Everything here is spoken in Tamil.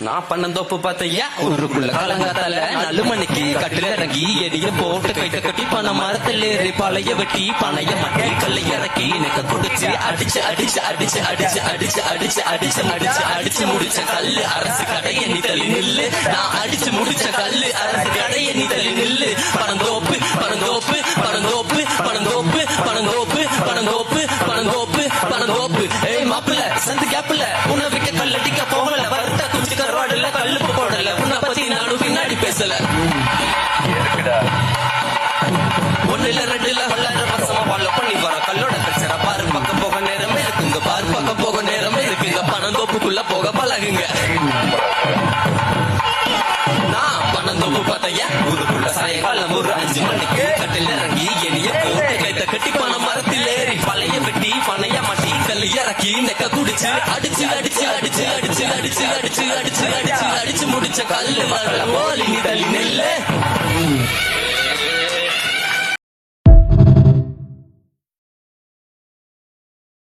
நான் பண்ணந்தோப்பு பார்த்தையா ஊருக்குள்ள காலங்காத்தால நல்லு மணிக்கு கட்டுல இறங்கி எடிய போட்டு கைட்ட கட்டி பண மரத்துல ஏறி பழைய வெட்டி பனைய மட்டி கல்லை இறக்கி எனக்கு குடிச்சு அடிச்சு அடிச்சு அடிச்சு அடிச்சு அடிச்சு அடிச்சு அடிச்சு அடிச்சு அடிச்சு முடிச்ச கல்லு அரசு கடைய நீ தள்ளி நில்லு நான் அடிச்சு முடிச்ச கல்லு அரசு கடைய நீ தள்ளி நில்லு பணந்தோப்பு பணந்தோப்பு பணந்தோப்பு பணந்தோப்பு பணந்தோப்பு பணந்தோப்பு பணந்தோப்பு பணந்தோப்பு ஏய் மாப்பிள்ள சந்து கேப்பில்ல உன்னை விட்டு கல்லடிக்க போகல வரட்ட குச்சி கருவாடுல கல்லுப்பு போடல உன்னை பத்தி நானும் பின்னாடி பேசல ஒண்ணுல ரெண்டுல 1000 வருஷமா ஃபாலோ பண்ணி வர கல்லோட கல்ச்சரா பாரு பக்கம் போக நேரமே இருக்குங்க பாரு பக்கம் போக நேரமே இருக்குங்க பணந்தோப்புக்குள்ள போக பழகுங்க நான் பணந்தோப்பு பார்த்தையா ஊருக்குள்ள சாயங்காலம் ஒரு 5 மணிக்கு கட்டில இறங்கி எளிய போட்டு கைத்த கட்டி பணம் மரத்தில் ஏறி பழைய வெட்டி பனைய மாட்டி கல் இறக்கி நெக்க குடிச்சு அடிச்சு அடிச்சு அடிச்சு அடிச்சு அடிச்சு அடிச்சு அடிச்சு அடிச்சு அடிச்சு முடிச்ச கல்லு வரல போலி நீ தள்ளி நெல்லு